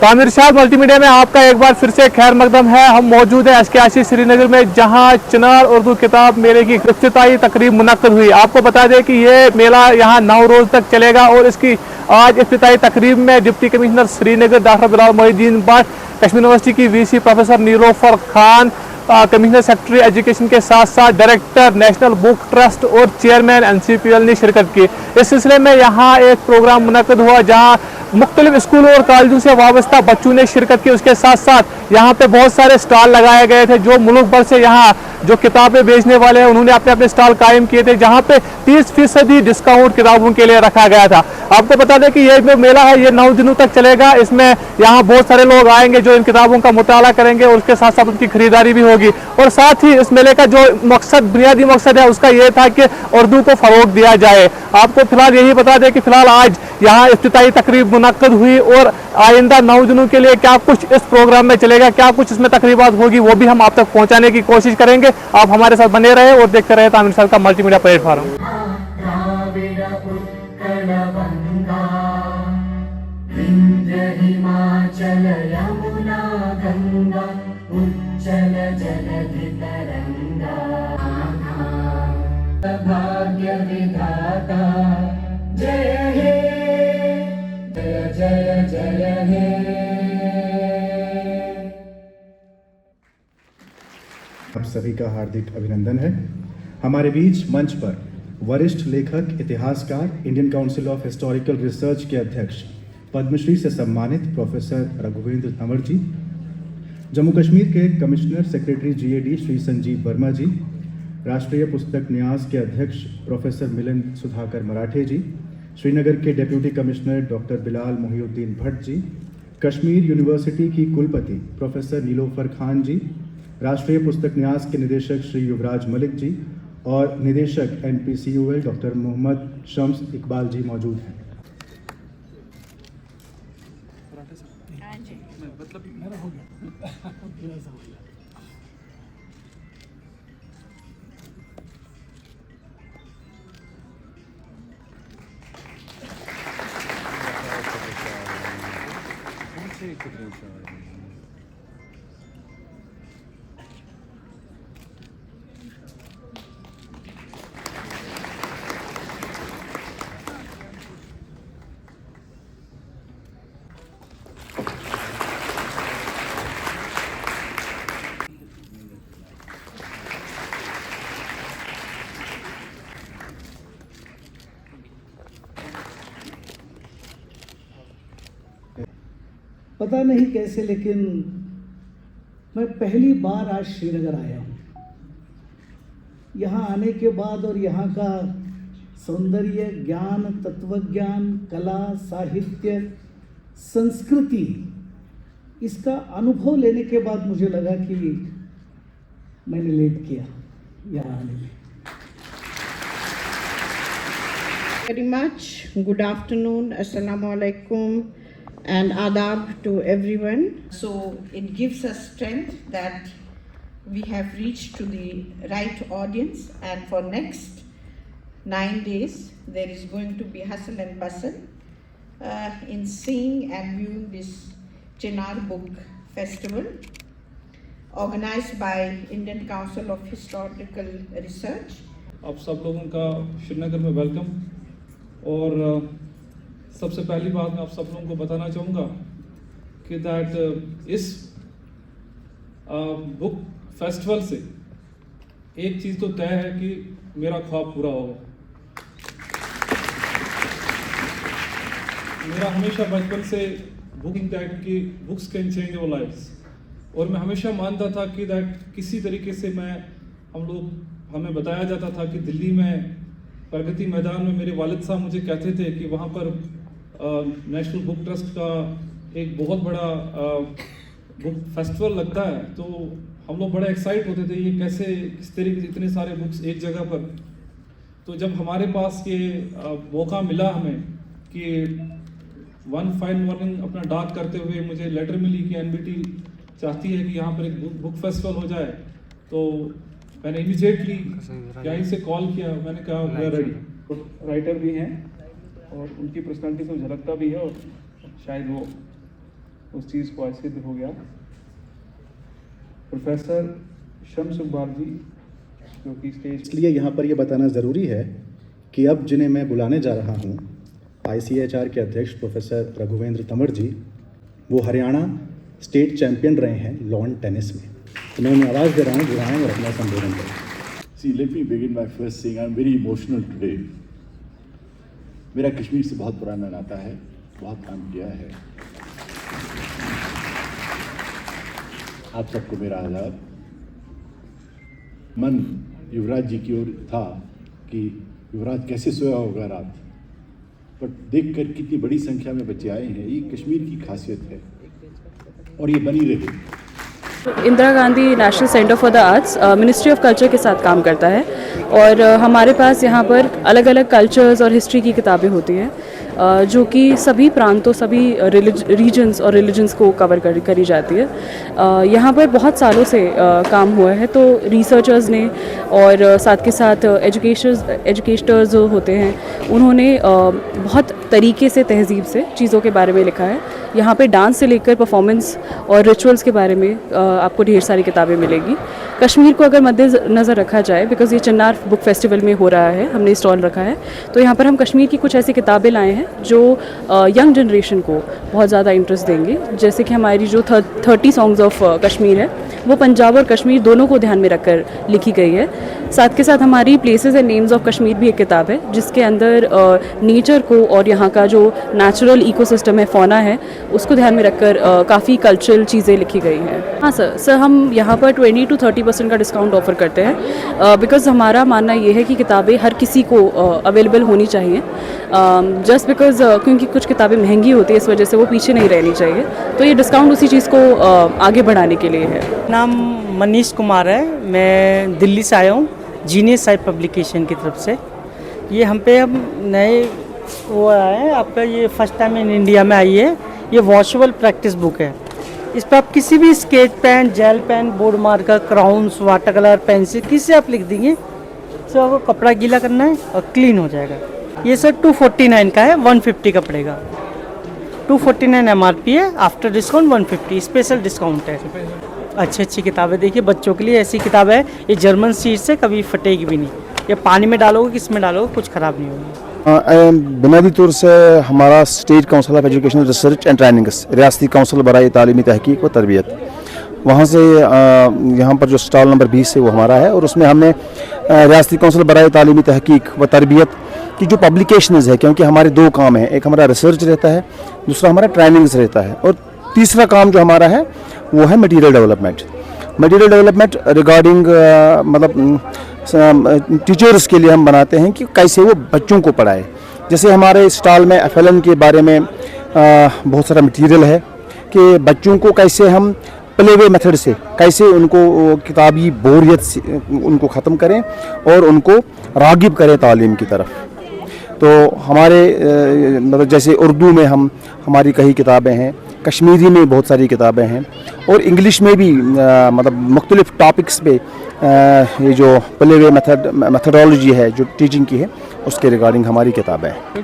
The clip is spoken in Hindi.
तामिर शाह मल्टीमीडिया में आपका एक बार फिर से खैर मकदम है। हम मौजूद हैं एसकेआईसी श्रीनगर में, जहां चिनार उर्दू किताब मेले की इफ्तिताई तकरीब मुनक्कद हुई। आपको बता दें कि ये मेला यहां 9 रोज तक चलेगा और इसकी आज इफ्तिताई तकरीब में deputy commissioner Srinagar doctor Bilal Mohiuddin Bhat, Kashmir university की VC professor Nilofar Khan, commissioner secretary education के साथ साथ डायरेक्टर नेशनल बुक ट्रस्ट और चेयरमैन एनसीपीएल ने शिरकत की। इस सिलसिले में यहाँ एक प्रोग्राम मुनक्कद हुआ जहाँ मुख्तलिफ स्कूलों और कॉलेजों से वाबस्ता बच्चों ने शिरकत की। उसके साथ साथ यहाँ पे बहुत सारे स्टॉल लगाए गए थे। जो मुल्क भर से यहाँ जो किताबें बेचने वाले हैं उन्होंने अपने अपने स्टॉल कायम किए थे, जहाँ पे 30% डिस्काउंट किताबों के लिए रखा गया था। आपको बता दें कि ये जो मेला है ये 9 दिनों तक चलेगा। इसमें यहाँ बहुत सारे लोग आएंगे जो इन किताबों का मुताला करेंगे और उसके साथ साथ उनकी खरीदारी भी होगी। और साथ ही इस मेले का जो मकसद, बुनियादी मकसद है उसका ये था कि उर्दू को फरोग दिया जाए। आपको फिलहाल यही बता दें कि फिलहाल आज यहाँ इफ्तिताई तकरीब मुनक्कद हुई और आइंदा 9 दिनों के लिए क्या कुछ इस प्रोग्राम में चलेगा, क्या कुछ इसमें तकरीबात होगी, वो भी हम आप तक पहुँचाने की कोशिश करेंगे। आप हमारे साथ बने रहे और देखते रहे तामिर शाह का मल्टीमीडिया प्लेटफॉर्म। हिमाचल यमुना गंगा उच्चल जलधि तरंगा भाग्य विधाता जय हे जय जय जय हे। आप सभी का हार्दिक अभिनंदन है। हमारे बीच मंच पर वरिष्ठ लेखक, इतिहासकार, Indian council of historical research के अध्यक्ष, पद्मश्री से सम्मानित प्रोफेसर रघुवेंद्र तंवर जी, जम्मू कश्मीर के commissioner secretary GAD Shri Sanjeev Verma ji, राष्ट्रीय पुस्तक न्यास के अध्यक्ष प्रोफेसर मिलिंद सुधाकर मराठे जी, श्रीनगर के deputy commissioner doctor Bilal Mohiuddin Bhat ji, Kashmir university की कुलपति प्रोफेसर नीलोफर खान जी, राष्ट्रीय पुस्तक न्यास के निदेशक श्री युवराज मलिक जी और निदेशक एनपीसीयूएल डॉक्टर मोहम्मद शम्स इकबाल जी मौजूद हैं। पता नहीं कैसे, लेकिन मैं पहली बार आज श्रीनगर आया हूँ। यहाँ आने के बाद और यहाँ का सौंदर्य, ज्ञान, तत्वज्ञान, कला, साहित्य, संस्कृति, इसका अनुभव लेने के बाद मुझे लगा कि मैंने लेट किया यहाँ आने में। Very much. Good afternoon. Assalamu alaikum. And adab to everyone. So it gives us strength that we have reached to the right audience, and for next 9 days there is going to be hustle and bustle in seeing and viewing this Chinar Book Festival organized by Indian Council of Historical Research. आप सब लोगों का श्रीनगर में वेलकम। और सबसे पहली बात मैं आप सब लोगों को बताना चाहूँगा कि इस बुक फेस्टिवल से एक चीज़ तो तय है कि मेरा ख्वाब पूरा होगा। मेरा हमेशा बचपन से बुकिंग दैट की books can change our lives, और मैं हमेशा मानता था कि किसी तरीके से हमें बताया जाता था कि दिल्ली में प्रगति मैदान में मेरे वालिद साहब मुझे कहते थे कि वहाँ पर नेशनल बुक ट्रस्ट का एक बहुत बड़ा बुक फेस्टिवल लगता है। तो हम लोग बड़े एक्साइट होते थे, ये कैसे, किस तरीके से इतने सारे बुक्स एक जगह पर। तो जब हमारे पास ये मौका मिला हमें कि वन फाइन मॉर्निंग अपना डाक करते हुए मुझे लेटर मिली कि एनबीटी चाहती है कि यहाँ पर एक बुक फेस्टिवल हो जाए, तो मैंने इमीडिएटली यहीं से कॉल किया। मैंने कहा वी आर रेडी। राइटर भी हैं और उनकी पर्सनालिटी से झलकता भी है, और शायद वो उस चीज़ को आज सिद्ध हो गया। प्रोफेसर शम्स इकबाल जी जो कि स्टेज इसलिए यहाँ पर यह बताना ज़रूरी है कि अब जिन्हें मैं बुलाने जा रहा हूँ, ICHR के अध्यक्ष प्रोफेसर रघुवेंद्र तंवर जी, वो हरियाणा स्टेट चैंपियन रहे हैं लॉन टेनिस में। तो मैं उन्हें आवाज़ दे रहा हूँ, बुलाएं और अपना संबोधन करें। See, let me begin by first saying I'm very emotional today. मेरा कश्मीर से बहुत पुराना नाता है, बहुत काम किया है। आप सबको मेरा आदाब। मन युवराज जी की ओर था कि युवराज कैसे सोया होगा रात, पर देखकर कितनी बड़ी संख्या में बच्चे आए हैं, ये कश्मीर की खासियत है और ये बनी रहे। Indira Gandhi national centre for the arts ministry of culture के साथ काम करता है और हमारे पास यहाँ पर अलग अलग कल्चर्स और हिस्ट्री की किताबें होती हैं जो कि सभी प्रांतों, सभी रीजन्स और रिलीजन्स को कवर करी जाती है। यहाँ पर बहुत सालों से काम हुआ है, तो रिसर्चर्स ने और साथ के साथ एजुकेटर्स जो होते हैं उन्होंने बहुत तरीके से, तहजीब से चीज़ों के बारे में लिखा है। यहाँ पे डांस से लेकर परफॉर्मेंस और रिचुअल्स के बारे में आपको ढेर सारी किताबें मिलेगी। कश्मीर को अगर मद्देनज़र रखा जाए, बिकॉज़ ये चिन्नार बुक फेस्टिवल में हो रहा है, हमने स्टॉल रखा है, तो यहाँ पर हम कश्मीर की कुछ ऐसी किताबें लाए हैं जो यंग जनरेशन को बहुत ज़्यादा इंटरेस्ट देंगी। जैसे कि हमारी जो 30 सॉन्ग्स ऑफ कश्मीर है वो पंजाब और कश्मीर दोनों को ध्यान में रखकर लिखी गई है। साथ के साथ हमारी places and names of Kashmir भी एक किताब है जिसके अंदर नेचर को और यहाँ का जो नेचुरल इकोसिस्टम है, फौना है, उसको ध्यान में रखकर काफ़ी कल्चरल चीज़ें लिखी गई हैं। हाँ सर हम यहाँ पर 20 to 30% का डिस्काउंट ऑफ़र करते हैं बिकॉज़ हमारा मानना ये है कि किताबें हर किसी को अवेलेबल होनी चाहिए। जस्ट बिकॉज़ क्योंकि कुछ किताबें महंगी होती है, इस वजह से वो पीछे नहीं रहनी चाहिए, तो ये डिस्काउंट उसी चीज़ को आगे बढ़ाने के लिए है। नाम मनीष कुमार है, मैं दिल्ली से आया हूँ जीनियस साइड पब्लिकेशन की तरफ से। ये हम पे अब नए वो आए हैं, आपका ये फर्स्ट टाइम इन इंडिया में आई है। ये वॉशेबल प्रैक्टिस बुक है। इस पर आप किसी भी sketch pen, gel pen, board marker, crayons, water colour, pencil, किससे आप लिख देंगे, सर आपको कपड़ा गीला करना है और क्लीन हो जाएगा। ये सर 249 का है, 150 का पड़ेगा। 249 MRP है, आफ्टर डिस्काउंट 150 स्पेशल डिस्काउंट है। अच्छी किताबें देखिए, बच्चों के लिए ऐसी किताब है, ये जर्मन सीड से कभी फटेगी भी नहीं। ये पानी में डालोगे, किसमें डालोगे, कुछ ख़राब नहीं होगी। बुनियादी तौर से हमारा state council of educational research and trainings, रियासती काउंसिल बराए तालीमी तहकीक व तरबियत, वहाँ से यहाँ पर जो स्टॉल नंबर 20 है वो हमारा है और उसमें हमने रियासती काउंसिल बराए तालीमी तहकीक व तरबियत की जो पब्लिकेशंस है, क्योंकि हमारे दो काम हैं, एक हमारा रिसर्च रहता है, दूसरा हमारा ट्रेनिंग्स रहता है और तीसरा काम जो हमारा है वो है मटीरियल डेवलपमेंट रिगार्डिंग मतलब टीचर्स के लिए हम बनाते हैं कि कैसे वो बच्चों को पढ़ाए। जैसे हमारे स्टॉल में FLN के बारे में बहुत सारा मटीरियल है कि बच्चों को कैसे हम प्ले वे मेथड से कैसे उनको किताबी बोरियत से उनको ख़त्म करें और उनको रागिब करें तालीम की तरफ। तो हमारे मतलब जैसे उर्दू में हमारी कई किताबें हैं, कश्मीरी में बहुत सारी किताबें हैं और इंग्लिश में भी मतलब मुख्तलिफ टॉपिक्स पे ये जो प्ले वे मेथडोलॉजी है जो टीचिंग की है उसके रिगार्डिंग हमारी किताबें हैं।